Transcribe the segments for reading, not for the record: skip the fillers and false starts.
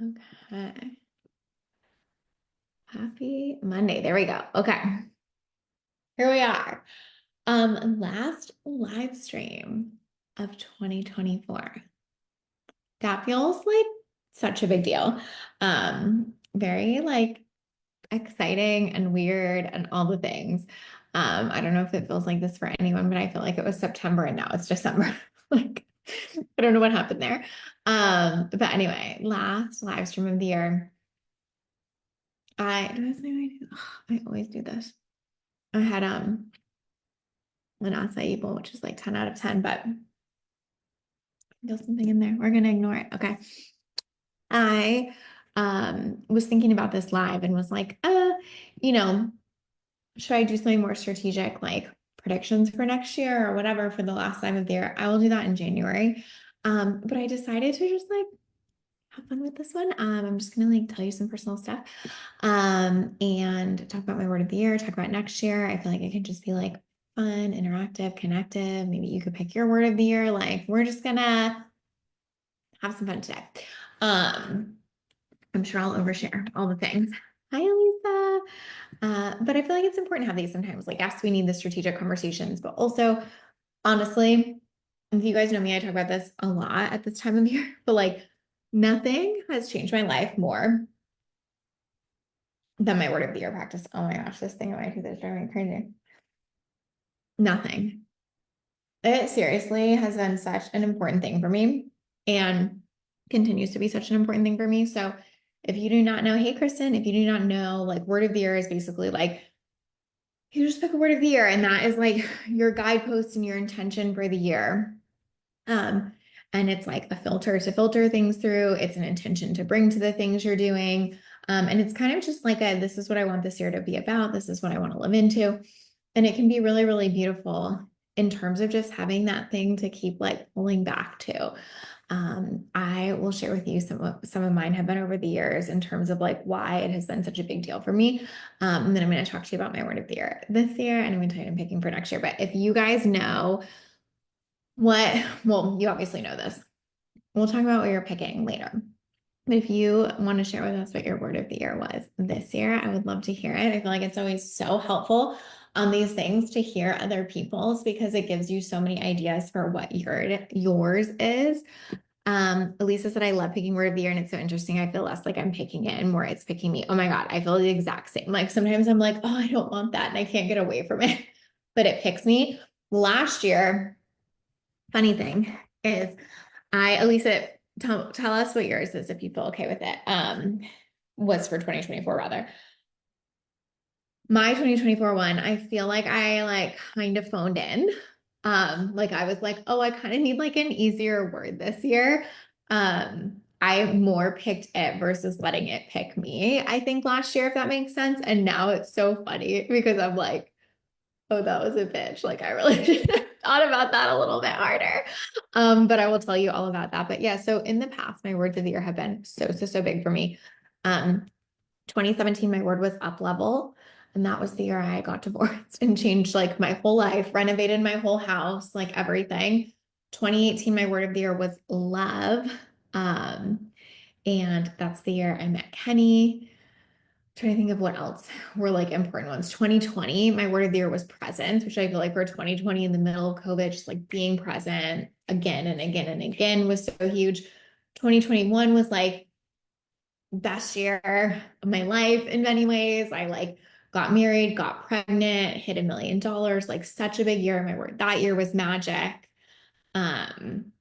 Okay. Happy Monday. There we go. Okay. Here we are. Last live stream of 2024. That feels like such a big deal. Very like exciting and weird and all the things. I don't know if it feels like this for anyone, but I feel like it was September and now it's December. Like, I don't know what happened there. But anyway, last live stream of the year. I always do this. I had an acai bowl, which is like 10 out of 10, but there's something in there. We're gonna ignore it. Okay. I was thinking about this live and was like, you know, should I do something more strategic, like predictions for next year or whatever for the last time of the year? I will do that in January. But I decided to just like have fun with this one. I'm just gonna like tell you some personal stuff. And talk about my word of the year, talk about next year. I feel like it can just be like fun, interactive, connective. Maybe you could pick your word of the year. Like we're just gonna have some fun today. Um, I'm sure I'll overshare all the things. Hi, Elisa. But I feel like it's important to have these sometimes. Like, yes, we need the strategic conversations, but also, honestly, if you guys know me, I talk about this a lot at this time of year, but like, nothing has changed my life more than my word of the year practice. Oh my gosh, this thing on my tooth is driving me crazy. Nothing. It seriously has been such an important thing for me and continues to be such an important thing for me. So if you do not know, hey, Kristen, if you do not know, like word of the year is basically like you just pick a word of the year and that is like your guidepost and your intention for the year. Um, and it's like a filter to filter things through. It's an intention to bring to the things you're doing. And it's kind of just like this is what I want this year to be about. This is what I want to live into. And it can be really, really beautiful in terms of just having that thing to keep like pulling back to. I will share with you some of mine have been over the years in terms of like why it has been such a big deal for me. And then I'm going to talk to you about my word of the year this year, and I'm going to tell you I'm picking for next year. But if you guys know well, you obviously know this. We'll talk about what you're picking later. But if you want to share with us what your word of the year was this year, I would love to hear it. I feel like it's always so helpful on these things to hear other people's because it gives you so many ideas for what yours is. Elisa said, I love picking word of the year, and it's so interesting. I feel less like I'm picking it and more it's picking me. Oh my God, I feel the exact same. Like sometimes I'm like, oh, I don't want that, and I can't get away from it, but it picks me. Last year, funny thing is, Elisa, tell us what yours is if you feel okay with it. Was for 2024 rather. My 2024 one, I feel like I like kind of phoned in. Like I was like, oh, I kind of need like an easier word this year. I more picked it versus letting it pick me, I think last year, if that makes sense. And now it's so funny because I'm like, oh, that was a bitch. Like I really should have thought about that a little bit harder. But I will tell you all about that. But yeah, so in the past, my words of the year have been so big for me. 2017, my word was up level. And that was the year I got divorced and changed like my whole life, renovated my whole house, like everything. 2018, my word of the year was love. And that's the year I met Kenny. Trying to think of what else were like important ones. 2020, my word of the year was presence, which I feel like for 2020 in the middle of COVID, just like being present again and again and again was so huge. 2021 was like best year of my life in many ways. I like got married, got pregnant, hit $1 million, like such a big year. My word that year was magic. Um,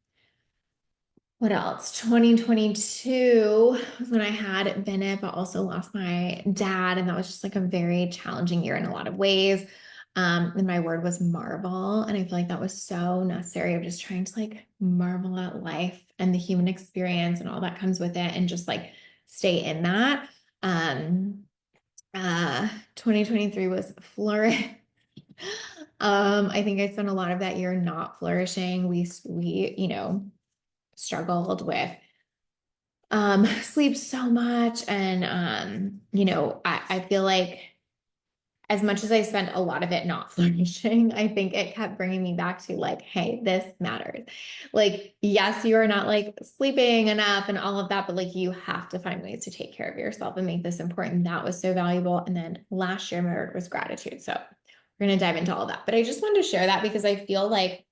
what else? 2022 was when I had Bennett, but also lost my dad. And that was just like a very challenging year in a lot of ways. And my word was marvel. And I feel like that was so necessary of just trying to like marvel at life and the human experience and all that comes with it and just like stay in that. 2023 was flourish. I think I spent a lot of that year not flourishing. Struggled with sleep so much and I feel like as much as I spent a lot of it not flourishing, I think it kept bringing me back to like, hey, this matters. Like, yes, you are not like sleeping enough and all of that, but like you have to find ways to take care of yourself and make this important. That was so valuable. And then last year, my word was gratitude. So we're going to dive into all of that. But I just wanted to share that because I feel like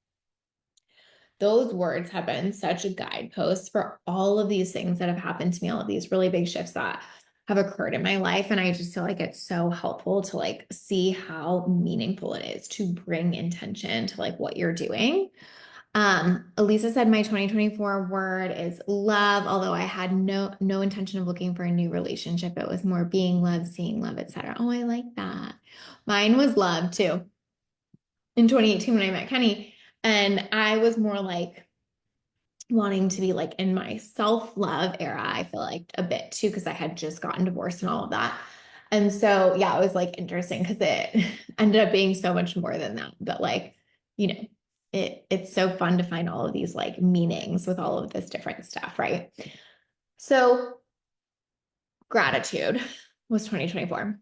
those words have been such a guidepost for all of these things that have happened to me, all of these really big shifts that have occurred in my life. And I just feel like it's so helpful to like see how meaningful it is to bring intention to like what you're doing. Elisa said my 2024 word is love, although I had no intention of looking for a new relationship. It was more being love, seeing love, etc. Oh, I like that. Mine was love too. In 2018 when I met Kenny, and I was more like wanting to be like in my self-love era, I feel like a bit too, because I had just gotten divorced and all of that. And so, yeah, it was like interesting because it ended up being so much more than that. But like, you know, it's so fun to find all of these like meanings with all of this different stuff, right? So, gratitude was 2024.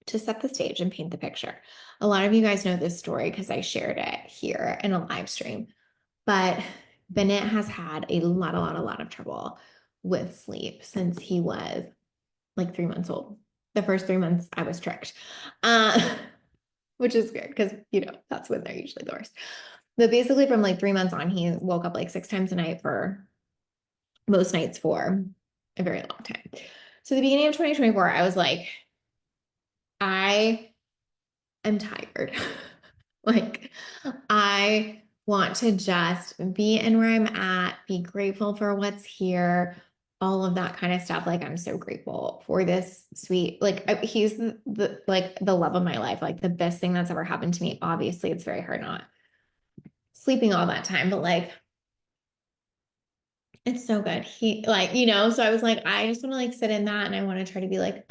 To set the stage and paint the picture. A lot of you guys know this story because I shared it here in a live stream. But Bennett has had a lot of trouble with sleep since he was like 3 months old. The first 3 months I was tricked, which is weird because, that's when they're usually the worst. But basically from like 3 months on, he woke up like 6 times a night for most nights for a very long time. So the beginning of 2024, I was like, I am tired. Like, I want to just be in where I'm at, be grateful for what's here, all of that kind of stuff. Like, I'm so grateful for this sweet, like, he's like the love of my life, like the best thing that's ever happened to me. Obviously, it's very hard not sleeping all that time, but like, it's so good. He, like, so I was like, I just want to like sit in that and I want to try to be like,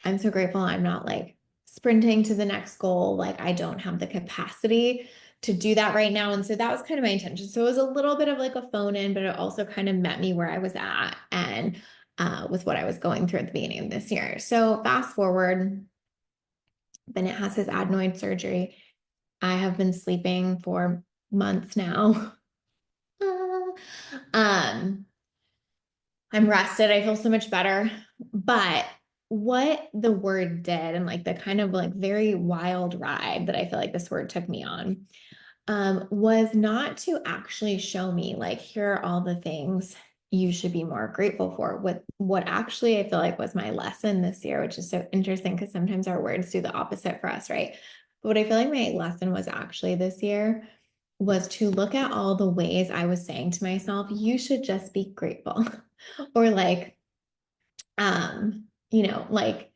I'm so grateful I'm not like sprinting to the next goal. Like I don't have the capacity to do that right now. And so that was kind of my intention. So it was a little bit of like a phone in, but it also kind of met me where I was at and with what I was going through at the beginning of this year. So fast forward, Bennett has his adenoid surgery. I have been sleeping for months now. um, I'm rested. I feel so much better. But what the word did and like the kind of like very wild ride that I feel like this word took me on was not to actually show me like, here are all the things you should be more grateful for. What actually I feel like was my lesson this year, which is so interesting because sometimes our words do the opposite for us, right? But what I feel like my lesson was actually this year was to look at all the ways I was saying to myself, you should just be grateful. Or like, like,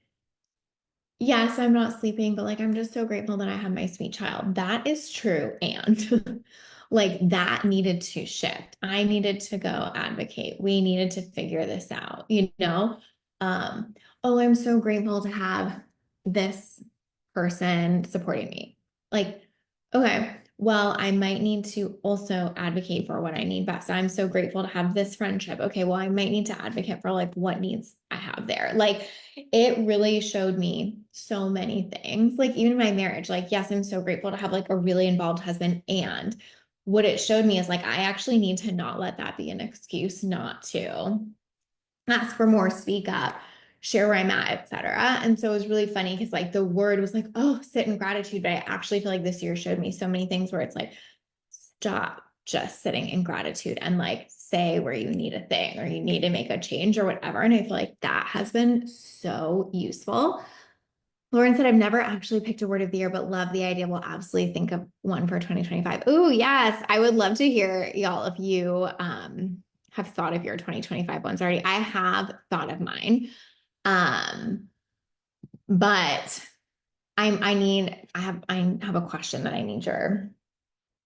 yes, I'm not sleeping, but like, I'm just so grateful that I have my sweet child. That is true. And like, that needed to shift. I needed to go advocate. We needed to figure this out, Um, oh, I'm so grateful to have this person supporting me. Like, okay, well, I might need to also advocate for what I need best. I'm so grateful to have this friendship. Okay, well, I might need to advocate for like what needs I have there. Like, it really showed me so many things. Like, even in my marriage, like, yes, I'm so grateful to have like a really involved husband. And what it showed me is like, I actually need to not let that be an excuse not to ask for more, speak up, share where I'm at, etc. And so it was really funny because like the word was like, oh, sit in gratitude. But I actually feel like this year showed me so many things where it's like, stop just sitting in gratitude and like say where you need a thing or you need to make a change or whatever. And I feel like that has been so useful. Lauren said, I've never actually picked a word of the year, but love the idea. We'll absolutely think of one for 2025. Oh, yes. I would love to hear y'all if you have thought of your 2025 ones already. I have thought of mine. But I have a question that I need your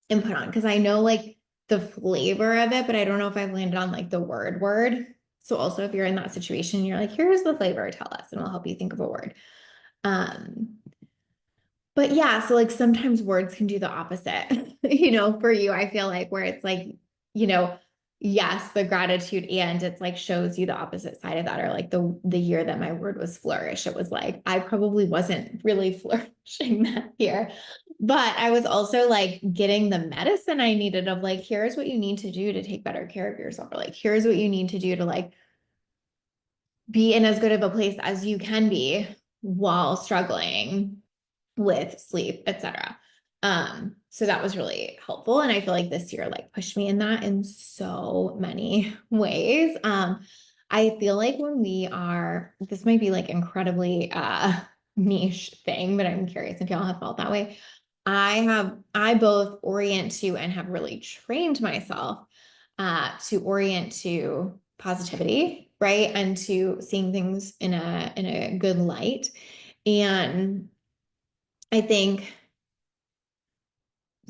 input on because I know like the flavor of it, but I don't know if I've landed on like the word. So also if you're in that situation, you're like, here's the flavor, tell us, and we'll help you think of a word. Um, but yeah, so like sometimes words can do the opposite, for you, I feel like where it's like, you know, yes, the gratitude, and it's like shows you the opposite side of that, or like the year that my word was flourish. It was like I probably wasn't really flourishing that year, but I was also like getting the medicine I needed of like, here's what you need to do to take better care of yourself, or like here's what you need to do to like be in as good of a place as you can be while struggling with sleep, etc. So that was really helpful. And I feel like this year like pushed me in that in so many ways. I feel like when we are, this might be like incredibly niche thing, but I'm curious if y'all have felt that way. I both orient to and have really trained myself to orient to positivity, right? And to seeing things in a good light. And I think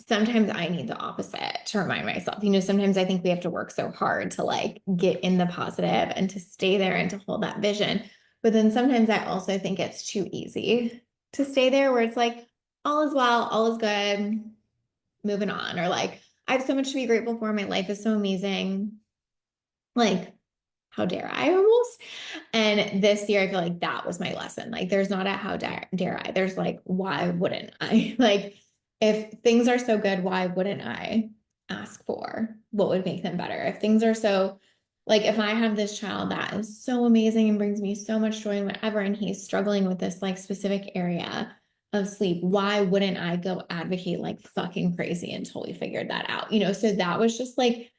sometimes I need the opposite to remind myself. Sometimes I think we have to work so hard to like get in the positive and to stay there and to hold that vision. But then sometimes I also think it's too easy to stay there where it's like, all is well, all is good, moving on. Or like, I have so much to be grateful for. My life is so amazing. Like, how dare I almost? And this year, I feel like that was my lesson. Like, there's not a how dare I? There's like, why wouldn't I? Like, if things are so good, why wouldn't I ask for what would make them better? If things are so, like, if I have this child that is so amazing and brings me so much joy and whatever, and he's struggling with this like specific area of sleep, why wouldn't I go advocate like fucking crazy until we figured that out? So that was just like,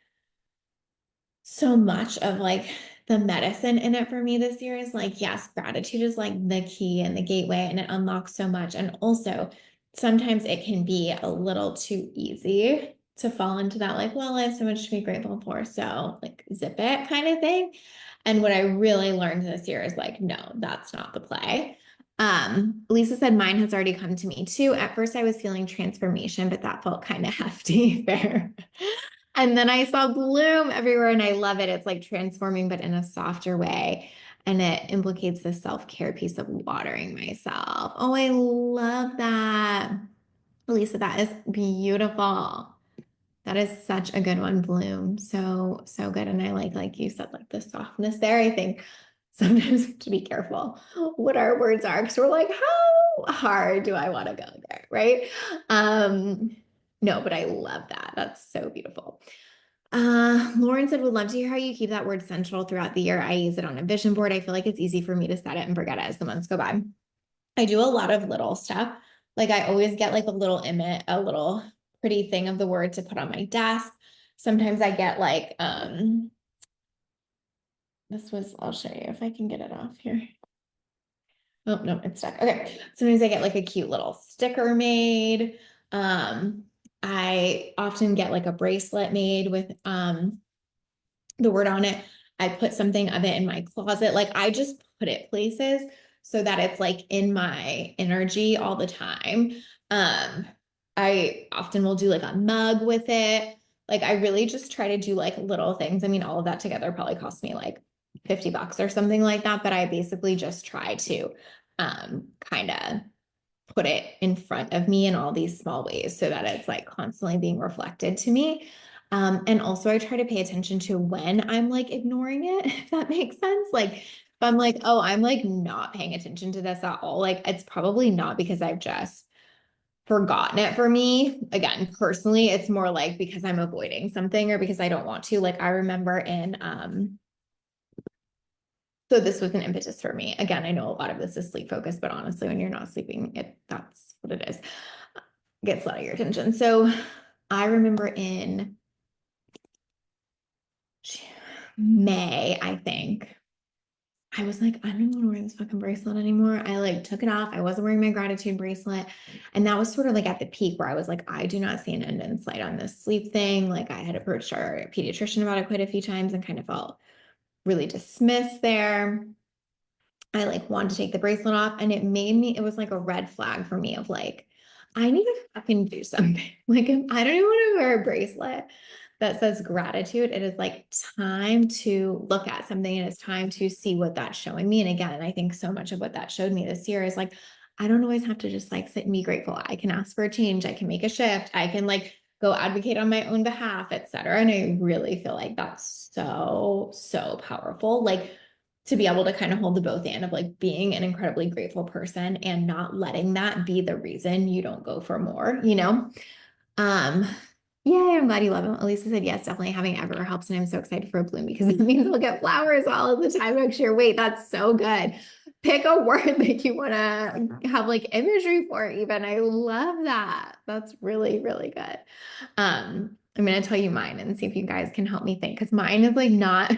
so much of like the medicine in it for me this year is like, yes, gratitude is like the key and the gateway, and it unlocks so much. And also, sometimes it can be a little too easy to fall into that, like, well, I have so much to be grateful for. So, like, zip it kind of thing. And what I really learned this year is like, no, that's not the play. Lisa said mine has already come to me too. At first, I was feeling transformation, but that felt kind of hefty. Fair. And then I saw bloom everywhere and I love it. It's like transforming, but in a softer way. And it implicates the self-care piece of watering myself. Oh, I love that. Lisa, that is beautiful. That is such a good one, Bloom. So, so good. And I like you said, like the softness there. I think sometimes we have to be careful what our words are because we're like, how hard do I want to go there? Right. No, but I love that. That's so beautiful. Lauren said, would love to hear how you keep that word central throughout the year. I use it on a vision board. I feel like it's easy for me to set it and forget it as the months go by. I do a lot of little stuff. Like I always get like a little image, a little pretty thing of the word to put on my desk. Sometimes I get like, I'll show you if I can get it off here. Oh, no, it's stuck. Okay. Sometimes I get like a cute little sticker made. I often get like a bracelet made with, the word on it. I put something of it in my closet. Like I just put it places so that it's like in my energy all the time. Um, I often will do like a mug with it. Like I really just try to do like little things. I mean, all of that together probably cost me like $50 or something like that. But I basically just try to kind of put it in front of me in all these small ways so that it's like constantly being reflected to me. And also I try to pay attention to when I'm like ignoring it, if that makes sense. Like if I'm like, oh, I'm like not paying attention to this at all. Like it's probably not because I've just forgotten it for me. Again, personally, it's more like because I'm avoiding something or because I don't want to. Like I remember so this was an impetus for me. Again, I know a lot of this is sleep focused, but honestly, when you're not sleeping, that's what it is. Gets a lot of your attention. So I remember in May, I think, I was like, I don't want to wear this fucking bracelet anymore. I like took it off. I wasn't wearing my gratitude bracelet. And that was sort of like at the peak where I was like, I do not see an end in sight on this sleep thing. Like I had approached our pediatrician about it quite a few times and kind of felt really dismissed there. I like wanted to take the bracelet off and it was like a red flag for me of like, I need to fucking do something. Like, if I don't even want to wear a bracelet that says gratitude. It is like time to look at something and it's time to see what that's showing me. And again, I think so much of what that showed me this year is like, I don't always have to just like sit and be grateful. I can ask for a change. I can make a shift. I can like go advocate on my own behalf, etc. And I really feel like that's so, so powerful. Like to be able to kind of hold the both end of like being an incredibly grateful person and not letting that be the reason you don't go for more, you know? Um, yeah, I'm glad you love them. Elisa said yes, definitely having ever helps, and I'm so excited for a bloom because it means we'll get flowers all of the time next year. Wait, that's so good. Pick a word that you want to have like imagery for, even. I love that. That's really, really good. I'm gonna tell you mine and see if you guys can help me think because mine is like not.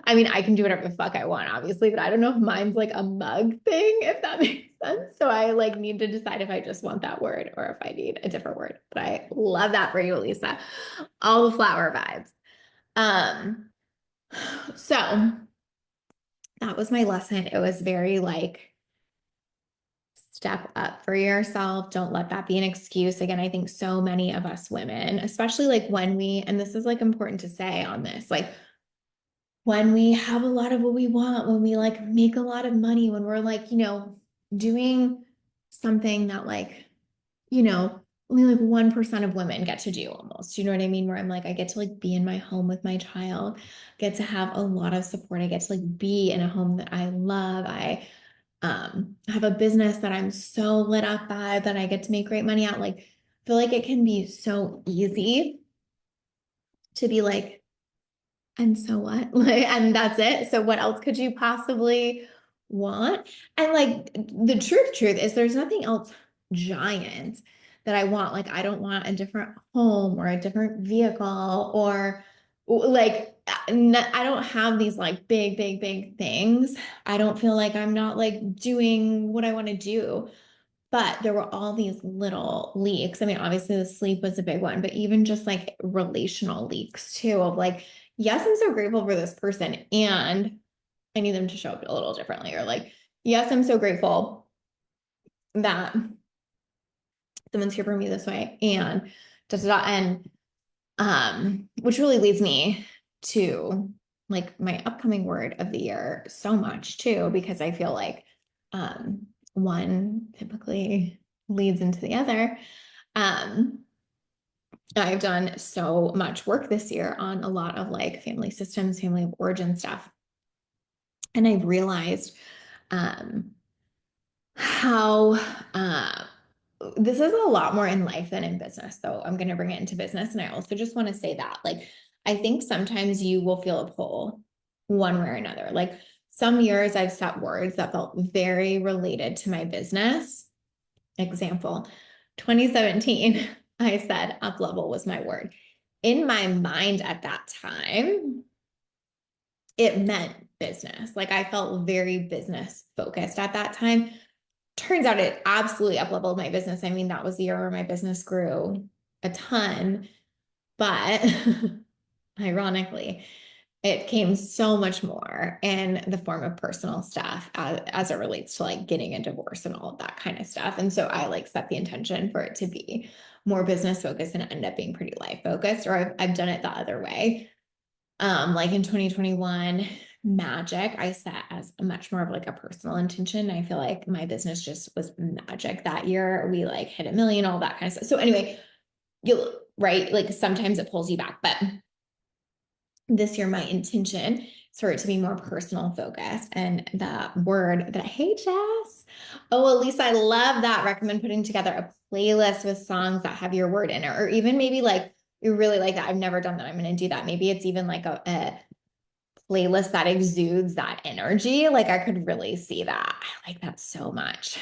I mean, I can do whatever the fuck I want, obviously, but I don't know if mine's like a mug thing, if that makes sense. So I like need to decide if I just want that word or if I need a different word. But I love that for you, Lisa. All the flower vibes. Um, so that was my lesson. It was very like step up for yourself. Don't let that be an excuse. Again, I think so many of us women, especially like when we, and this is like important to say on this, like when we have a lot of what we want, when we like make a lot of money, when we're like, doing something that like, only like 1% of women get to do almost. You know what I mean? Where I'm like, I get to like be in my home with my child, get to have a lot of support. I get to like be in a home that I love. I have a business that I'm so lit up by that I get to make great money at. Like, I feel like it can be so easy to be like, and so what? Like, and that's it. So what else could you possibly want? And like the truth is there's nothing else giant that I want. Like I don't want a different home or a different vehicle or like I don't have these like big things. I don't feel like I'm not like doing what I want to do. But there were all these little leaks. I mean, obviously the sleep was a big one, but even just like relational leaks too, of like, yes, I'm so grateful for this person and I need them to show up a little differently. Or like, yes, I'm so grateful that someone's here for me this way and da da da. And which really leads me to like my upcoming word of the year so much too, because I feel like one typically leads into the other. Um, I've done so much work this year on a lot of like family systems, family of origin stuff. And I've realized um, how this is a lot more in life than in business. So I'm going to bring it into business. And I also just want to say that, like, I think sometimes you will feel a pull one way or another. Like some years I've set words that felt very related to my business. Example, 2017, I said up level was my word. In my mind at that time, it meant business. Like I felt very business focused at that time. Turns out it absolutely up leveled my business. I mean, that was the year where my business grew a ton, but ironically, it came so much more in the form of personal stuff as it relates to like getting a divorce and all of that kind of stuff. And so I like set the intention for it to be more business focused and end up being pretty life focused, or I've done it the other way. Like in 2021, magic, I set as a much more of like a personal intention. I feel like my business just was magic that year. We like hit 1 million, all that kind of stuff. So anyway, you right, like sometimes it pulls you back, but this year my intention is for it to be more personal focused. And the word that, hey Jess, oh Elisa, I love that. Recommend putting together a playlist with songs that have your word in it, or even maybe like you really like that. I've never done that. I'm going to do that. Maybe it's even like a playlist that exudes that energy. Like I could really see that. I like that so much.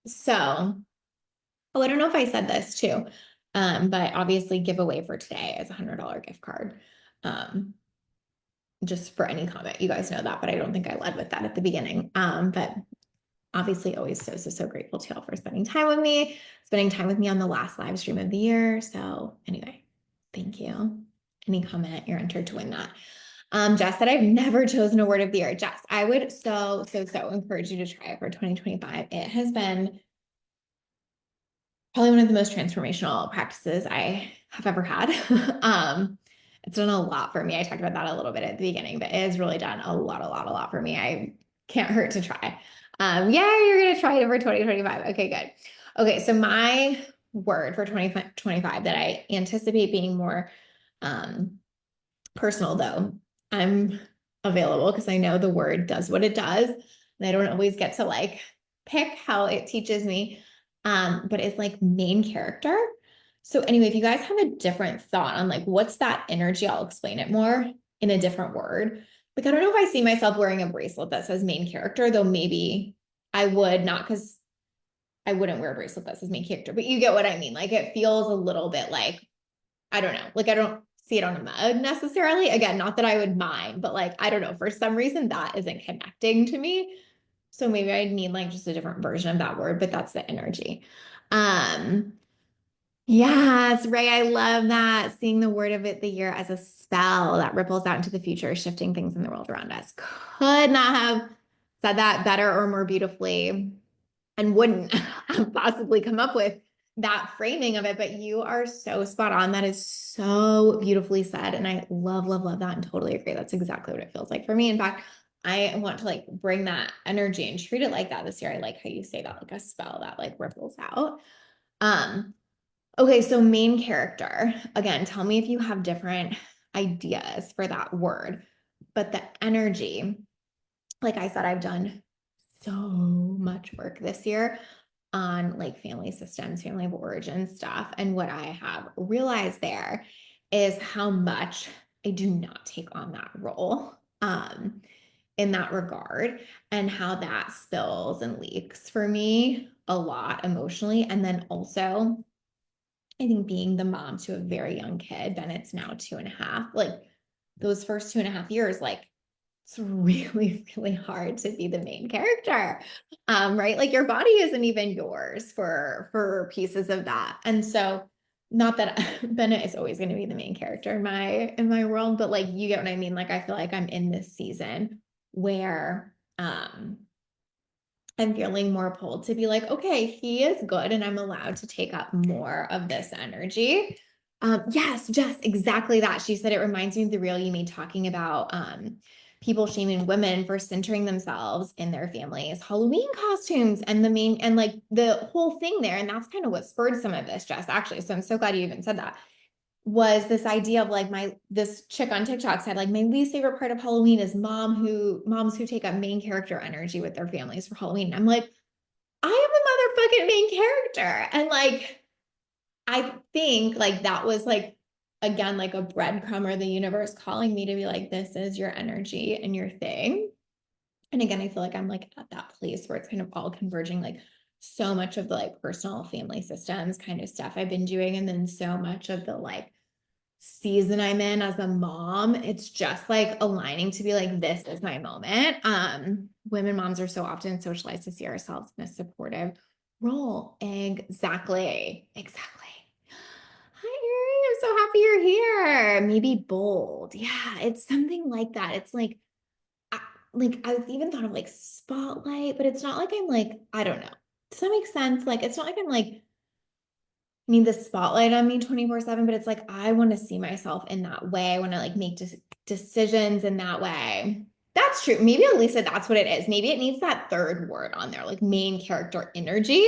So oh, I don't know if I said this too. But obviously giveaway for today is $100 gift card. Um, just for any comment. You guys know that, but I don't think I led with that at the beginning. But obviously always so grateful to y'all for spending time with me, spending time with me on the last live stream of the year. So anyway, thank you. Any comment, you're entered to win that. Jess said, I've never chosen a word of the year. Jess, I would so encourage you to try it for 2025. It has been probably one of the most transformational practices I have ever had. It's done a lot for me. I talked about that a little bit at the beginning, but it has really done a lot for me. I can't hurt to try. Yeah, you're going to try it for 2025. Okay, good. Okay, so my word for 2025 that I anticipate being more personal, though. I'm available because I know the word does what it does. And I don't always get to like pick how it teaches me. But it's like main character. So anyway, if you guys have a different thought on like what's that energy, I'll explain it more in a different word. Like I don't know if I see myself wearing a bracelet that says main character, though maybe I would not because I wouldn't wear a bracelet that says main character, but you get what I mean. Like it feels a little bit like I don't know. Like I don't see it on a mug necessarily. Again, not that I would mind, but like I don't know. For some reason that isn't connecting to me. So maybe I need like just a different version of that word, but that's the energy. Um, yes, Ray, I love that. Seeing the word of it the year as a spell that ripples out into the future, shifting things in the world around us. Could not have said that better or more beautifully and wouldn't possibly come up with that framing of it, but you are so spot on. That is so beautifully said. And I love, love, love that and totally agree. That's exactly what it feels like for me. In fact, I want to like bring that energy and treat it like that this year. I like how you say that, like a spell that like ripples out. Um, okay, so main character. Again, tell me if you have different ideas for that word. But the energy, like I said, I've done so much work this year on like family systems, family of origin stuff. And what I have realized there is how much I do not take on that role in that regard and how that spills and leaks for me a lot emotionally. And then also, I think being the mom to a very young kid, Bennett's now 2.5, like those first 2.5 years, like it's really, really hard to be the main character. Right? Like your body isn't even yours for pieces of that. And so not that Bennett is always going to be the main character in my world, but like you get what I mean. Like I feel like I'm in this season where I'm feeling more pulled to be like, okay, he is good and I'm allowed to take up more of this energy. Yes, Jess, exactly that. She said it reminds me of the reel you made talking about people shaming women for centering themselves in their families, Halloween costumes, and the main and like the whole thing there. And that's kind of what spurred some of this, Jess, actually. So I'm so glad you even said that. Was this idea of like this chick on TikTok said like my least favorite part of Halloween is moms who take up main character energy with their families for Halloween. I'm like, I am the motherfucking main character. And like I think like that was like again like a breadcrumb or the universe calling me to be like, this is your energy and your thing. And again, I feel like I'm like at that place where it's kind of all converging, like so much of the like personal family systems kind of stuff I've been doing, and then so much of the like season I'm in as a mom, it's just like aligning to be like, this is my moment. Women moms are so often socialized to see ourselves in a supportive role. Exactly. Exactly. Hi, Erie. I'm so happy you're here. Maybe bold. Yeah, it's something like that. It's like I've even thought of like spotlight, but it's not like I'm like, I don't know. Does that make sense? Like, it's not like I'm like need the spotlight on me 24/7, but it's like I want to see myself in that way. I want to like make decisions in that way. That's true. Maybe Elisa, that's what it is. Maybe it needs that third word on there, like main character energy.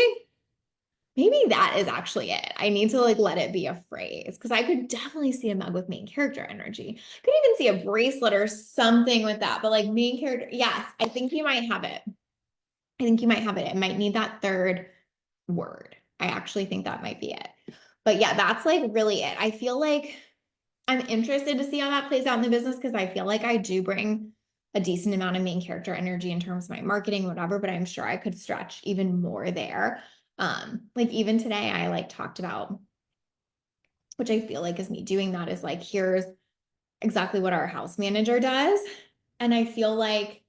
Maybe that is actually it. I need to like let it be a phrase because I could definitely see a mug with main character energy. Could even see a bracelet or something with that, but like main character, yes, I think you might have it. I think you might have it. It might need that third word. I actually think that might be it. But yeah, that's like really it. I feel like I'm interested to see how that plays out in the business because I feel like I do bring a decent amount of main character energy in terms of my marketing, whatever, but I'm sure I could stretch even more there. Like even today, I like talked about, which I feel like is me doing that is like, here's exactly what our house manager does. And I feel like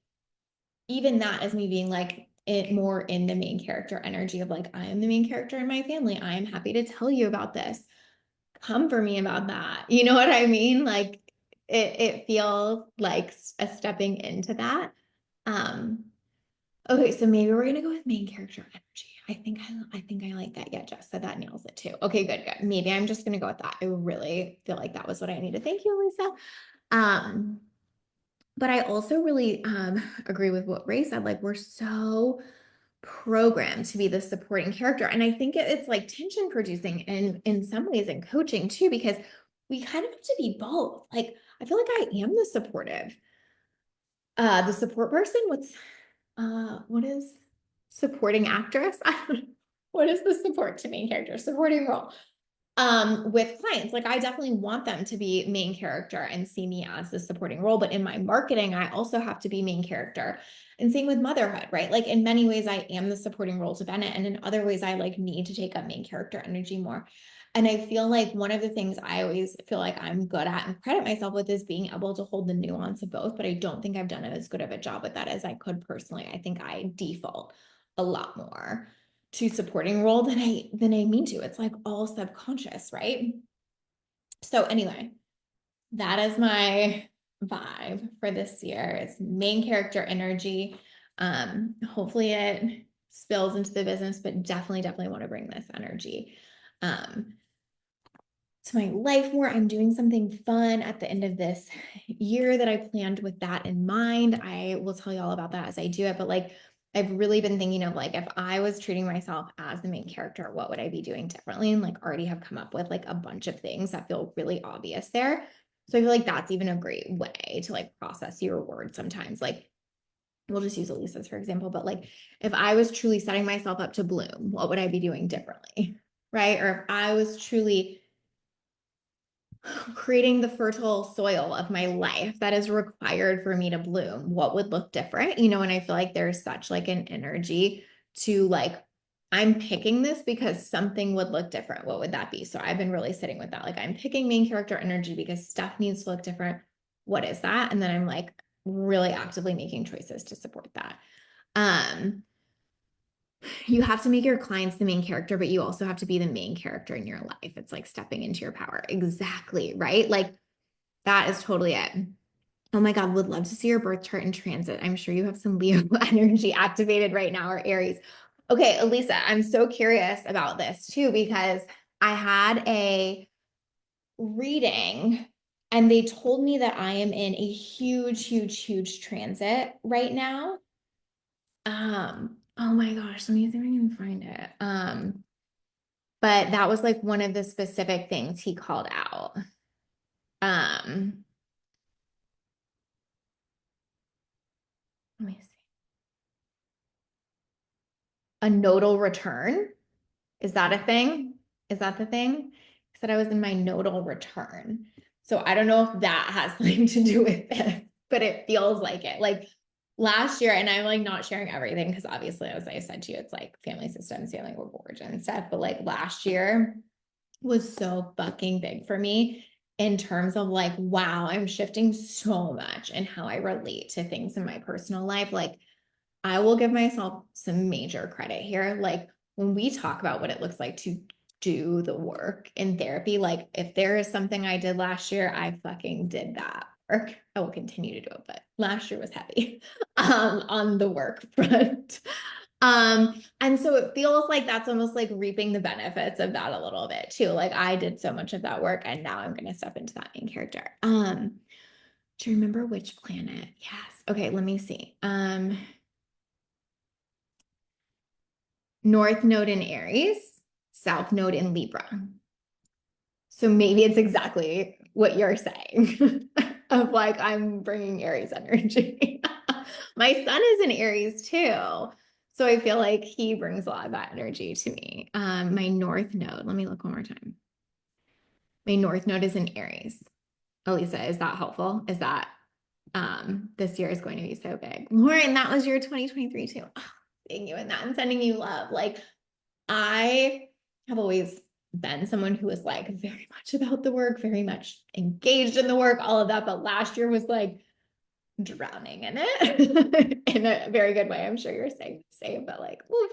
even that is me being like it more in the main character energy of like, I am the main character in my family. I am happy to tell you about this. Come for me about that. You know what I mean? Like it feels like a stepping into that. Um, okay, so maybe we're gonna go with main character energy. I think I like that. Yeah, Jess said that nails it too. Okay, good, good. Maybe I'm just gonna go with that. I really feel like that was what I needed. Thank you, Lisa. Um, but I also really agree with what Ray said. Like we're so programmed to be the supporting character. And I think it's like tension producing in some ways in coaching too, because we kind of have to be both. Like, I feel like I am the support person. What is supporting actress? What is the support to main character? Supporting role with clients. Like, I definitely want them to be main character and see me as the supporting role, but in my marketing I also have to be main character. And same with motherhood, right? Like, in many ways I am the supporting role to Bennett, and in other ways I like need to take up main character energy more. And I feel like one of the things I always feel like I'm good at and credit myself with is being able to hold the nuance of both, but I don't think I've done as good of a job with that as I could personally. I think I default a lot more to supporting role than I mean to. It's like all subconscious, right? So anyway, that is my vibe for this year. It's main character energy. Hopefully it spills into the business, but definitely want to bring this energy to my life more. I'm doing something fun at the end of this year that I planned with that in mind. I will tell you all about that as I do it, but like, I've really been thinking of like, if I was treating myself as the main character, what would I be doing differently? And like, already have come up with like a bunch of things that feel really obvious there. So I feel like that's even a great way to like process your words sometimes. Like, we'll just use Elisa's for example, but like, if I was truly setting myself up to bloom, what would I be doing differently? Right? Or if I was truly creating the fertile soil of my life that is required for me to bloom, what would look different? And I feel like there's such like an energy to like, I'm picking this because something would look different. What would that be? So I've been really sitting with that. Like, I'm picking main character energy because stuff needs to look different. What is that? And then I'm like really actively making choices to support that. Um, you have to make your clients the main character, but you also have to be the main character in your life. It's like stepping into your power. Exactly. Right. Like, that is totally it. Oh my God, would love to see your birth chart in transit. I'm sure you have some Leo energy activated right now, or Aries. Okay, Elisa, I'm so curious about this too, because I had a reading and they told me that I am in a huge transit right now. Oh my gosh, let me see if I can find it. But that was like one of the specific things he called out. Um, Let me see. A nodal return. Is that a thing? Is that the thing? I said I was in my nodal return. So I don't know if that has something to do with this, but it feels like it. Like last year, and I'm like not sharing everything because obviously, as I said to you, it's like family systems, family of origin and stuff. But like last year was so fucking big for me in terms of like, wow, I'm shifting so much in how I relate to things in my personal life. Like, I will give myself some major credit here. Like, when we talk about what it looks like to do the work in therapy, like if there is something I did last year, I fucking did that work. I will continue to do it, but last year was heavy on the work front. And so it feels like that's almost like reaping the benefits of that a little bit too. Like, I did so much of that work and now I'm going to step into that main character. Do you remember which planet? Yes. Okay, let me see. North node in Aries, South node in Libra. So maybe it's exactly what you're saying of like, I'm bringing Aries energy. My son is in Aries too. So I feel like he brings a lot of that energy to me. My North node, let me look one more time. My North node is in Aries. Elisa, is that helpful? Is that this year is going to be so big? Lauren, that was your 2023 too. Oh, seeing you in that and sending you love. Like, I have always been someone who was like very much about the work, very much engaged in the work, all of that. But last year was like drowning in it in a very good way. I'm sure you're saying the same, but like, oof.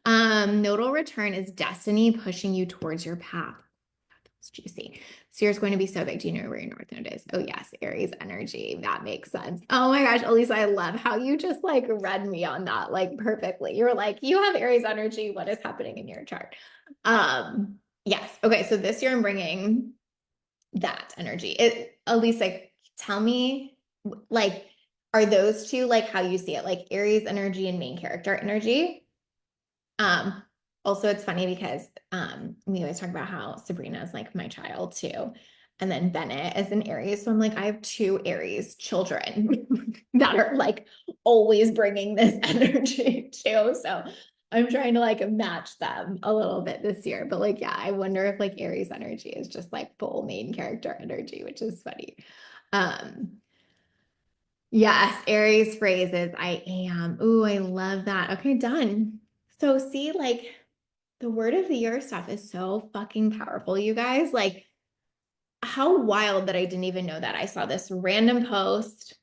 Nodal return is destiny pushing you towards your path. It's juicy. This year's going to be so big. Do you know where your North Node is? Oh yes, Aries energy. That makes sense. Oh my gosh, Elisa, I love how you just like read me on that like perfectly. You were like, you have Aries energy. What is happening in your chart? Yes. Okay. So this year I'm bringing that energy. Elisa, tell me, like, are those two like how you see it? Like Aries energy and main character energy? Um, Also, it's funny because we always talk about how Sabrina is like my child too. And then Bennett is an Aries. So I'm like, I have two Aries children that are like always bringing this energy too. So I'm trying to like match them a little bit this year. But like, yeah, I wonder if like Aries energy is just like full main character energy, which is funny. Um, Yes, Aries phrases. I am. Ooh, I love that. Okay, done. So see, like the word of the year stuff is so fucking powerful, you guys. Like, how wild that I didn't even know that. I saw this random post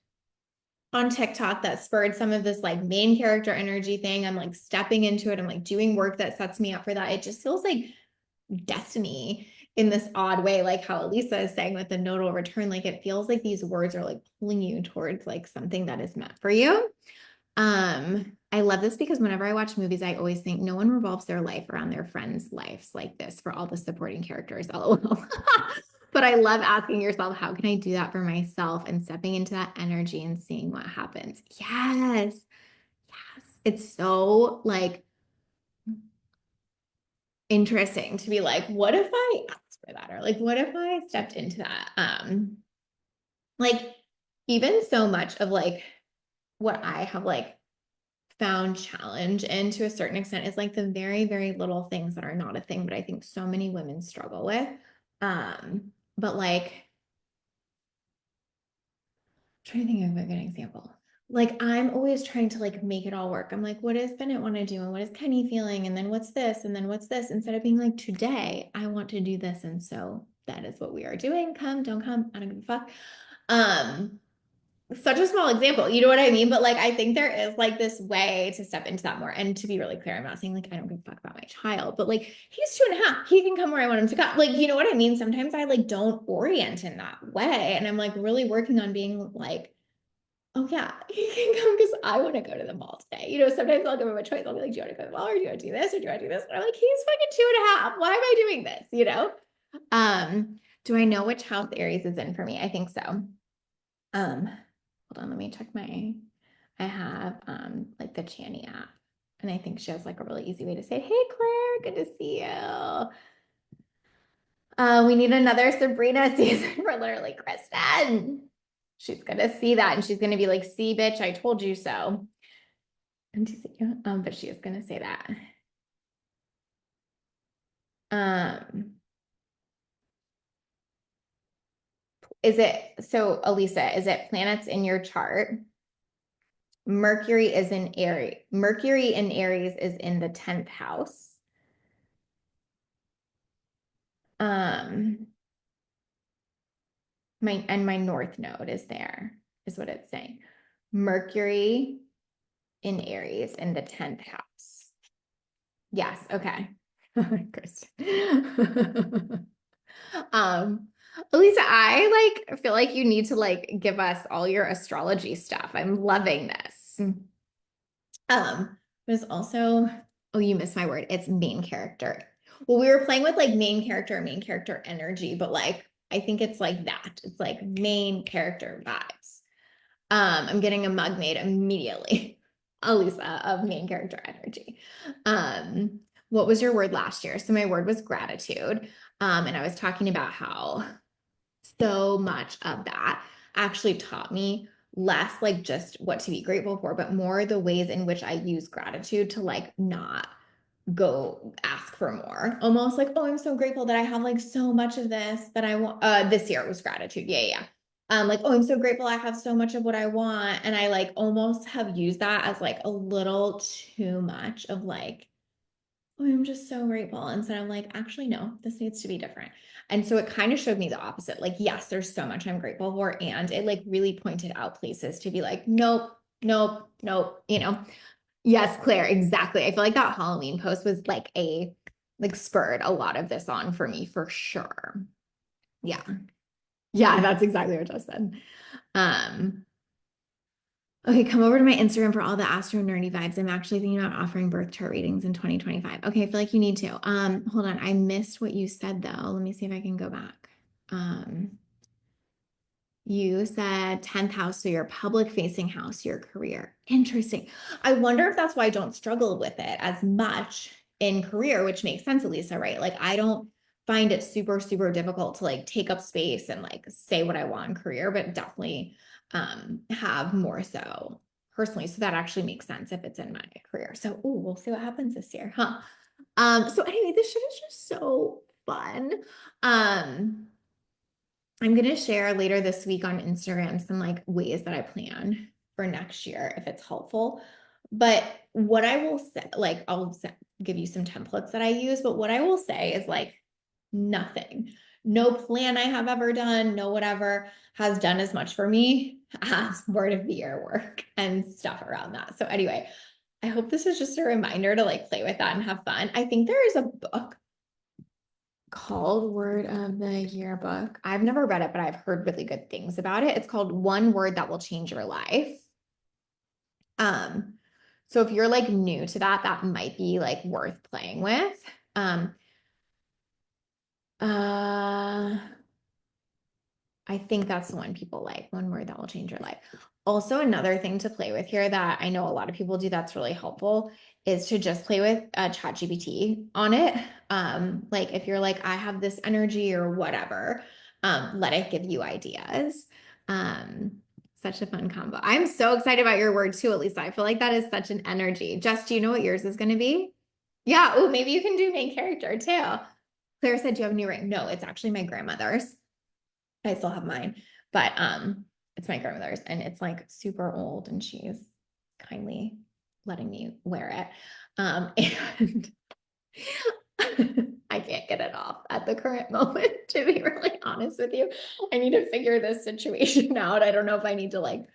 on TikTok that spurred some of this like main character energy thing. I'm like stepping into it. I'm like doing work that sets me up for that. It just feels like destiny in this odd way, like how Elisa is saying with the nodal return. Like it feels like these words are like pulling you towards like something that is meant for you. I love this because whenever I watch movies, I always think no one revolves their life around their friends' lives like this for all the supporting characters. LOL. But I love asking yourself, how can I do that for myself and stepping into that energy and seeing what happens? Yes. Yes. It's so like interesting to be like, what if I asked for that? Or like, what if I stepped into that? Like even so much of like what I have like found challenge and to a certain extent is like the very, very little things that are not a thing, but I think so many women struggle with. But like trying to think of a good example. Like I'm always trying to like make it all work. I'm like, what does Bennett want to do? And what is Kenny feeling? And then what's this? And then what's this? Instead of being like, today I want to do this. And so that is what we are doing. Come, don't come. I don't give a fuck. Um, Such a small example, you know what I mean? But like, I think there is like this way to step into that more. And to be really clear, I'm not saying like I don't give a fuck about my child, but like he's 2.5. He can come where I want him to come. Like, you know what I mean? Sometimes I like don't orient in that way. And I'm like really working on being like, oh yeah, he can come because I want to go to the mall today. You know, sometimes I'll give him a choice. I'll be like, do you want to go to the mall or do you want to do this or do you want to do this? And I'm like, he's fucking 2.5. Why am I doing this? You know? Do I know which house Aries is in for me? I think so. Hold on, let me check my, I have like the Channy app. And I think she has like a really easy way to say, hey Claire, good to see you. We need another Sabrina season for literally Kristen. She's gonna see that and she's gonna be like, see, bitch, I told you so. And she's like, yeah, but she is gonna say that. Is it so, Elisa, is it planets in your chart? Mercury is in Aries. Mercury in Aries is in the 10th house. Um, my north node is there, is what it's saying. Mercury in Aries in the 10th house. Yes, okay. Kristen. Elisa, I like feel like you need to like give us all your astrology stuff. I'm loving this. There's also, oh, you missed my word. It's main character. Well, we were playing with like main character energy, but like I think it's like that. It's like main character vibes. I'm getting a mug made immediately, Elisa, of main character energy. What was your word last year? So my word was gratitude. And I was talking about how so much of that actually taught me less like just what to be grateful for, but more the ways in which I use gratitude to like not go ask for more. Almost like, oh, I'm so grateful that I have like so much of this that I want. This year it was gratitude. Yeah, yeah. Like, oh, I'm so grateful I have so much of what I want. And I like almost have used that as like a little too much of like, oh, I'm just so grateful. And so I'm like, actually, no, this needs to be different. And so it kind of showed me the opposite. Like, yes, there's so much I'm grateful for. And it like really pointed out places to be like, nope, nope, nope, you know. Yes, Claire, exactly. I feel like that Halloween post was like like spurred a lot of this on for me for sure. Yeah. Yeah, that's exactly what I just said. Um, Okay, come over to my Instagram for all the astro nerdy vibes. I'm actually thinking about offering birth chart readings in 2025. Okay, I feel like you need to. Hold on. I missed what you said though. Let me see if I can go back. Um, You said 10th house, so your public facing house, your career. Interesting. I wonder if that's why I don't struggle with it as much in career, which makes sense, Elisa, right? Like I don't find it super, super difficult to like take up space and like say what I want in career, but definitely have more so personally. So that actually makes sense if it's in my career. So we'll see what happens this year, huh? So anyway, this shit is just so fun. I'm going to share later this week on Instagram some like ways that I plan for next year if it's helpful. But what I will say, like, give you some templates that I use, but what I will say is like nothing, no plan I have ever done, no whatever has done as much for me as word of the year work and stuff around that. So, anyway, I hope this is just a reminder to like play with that and have fun. I think there is a book called Word of the Year book. I've never read it, but I've heard really good things about it. It's called One Word That Will Change Your Life. Um, so if you're like new to that, that might be like worth playing with. Uh, I think that's the one people like, one word that will change your life. Also, another thing to play with here that I know a lot of people do that's really helpful is to just play with ChatGPT on it. Like if you're like, I have this energy or whatever, let it give you ideas. Such a fun combo. I'm so excited about your word too, Elisa. I feel like that is such an energy. Jess, do you know what yours is going to be? Yeah. Oh, maybe you can do main character too. Claire said, do you have a new ring? No, it's actually my grandmother's. I still have mine, but it's my grandmother's and it's like super old and she's kindly letting me wear it. And I can't get it off at the current moment, to be really honest with you. I need to figure this situation out. I don't know if I need to like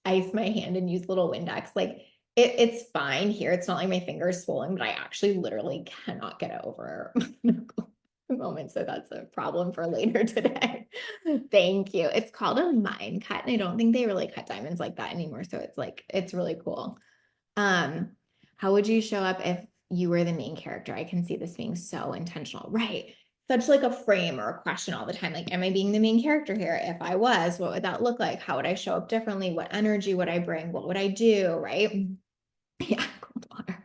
ice my hand and use little Windex. Like it's fine here. It's not like my finger's swollen, but I actually literally cannot get it over the moment. So that's a problem for later today. Thank you. It's called a mine cut, and I don't think they really cut diamonds like that anymore. So it's like it's really cool. Um, how would you show up if you were the main character? I can see this being so intentional, right? Such like a frame or a question all the time. Like, am I being the main character here? If I was, what would that look like? How would I show up differently? What energy would I bring? What would I do? Right? Yeah, cold water.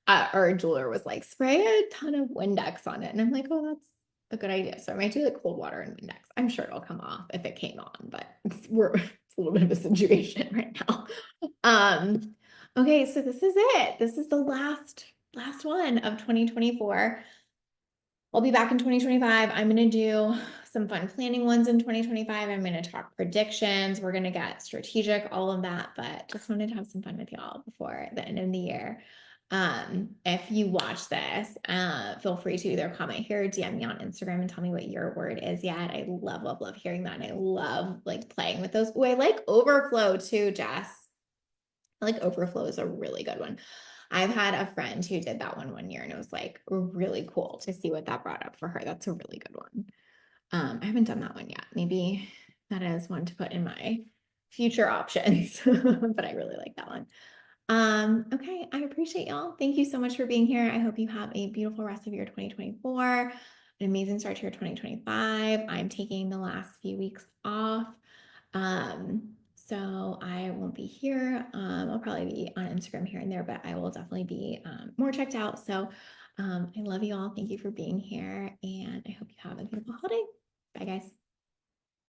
Our jeweler was like, spray a ton of Windex on it. And I'm like, oh, that's a good idea. So I might do like cold water and Windex. I'm sure it'll come off if it came on, but it's a little bit of a situation right now. Okay, so this is it. This is the last one of 2024. I'll be back in 2025. I'm going to do some fun planning ones in 2025. I'm going to talk predictions. We're going to get strategic, all of that, but just wanted to have some fun with y'all before the end of the year. If you watch this, feel free to either comment here or DM me on Instagram and tell me what your word is yet. I love, love, love hearing that. And I love like playing with those. Oh, I like overflow too, Jess. I like overflow is a really good one. I've had a friend who did that one year and it was like really cool to see what that brought up for her. That's a really good one. I haven't done that one yet. Maybe that is one to put in my future options, but I really like that one. Okay, I appreciate y'all. Thank you so much for being here. I hope you have a beautiful rest of your 2024, an amazing start to your 2025. I'm taking the last few weeks off. So I won't be here. I'll probably be on Instagram here and there, but I will definitely be more checked out. So I love you all. Thank you for being here, and I hope you have a beautiful holiday. Bye, guys.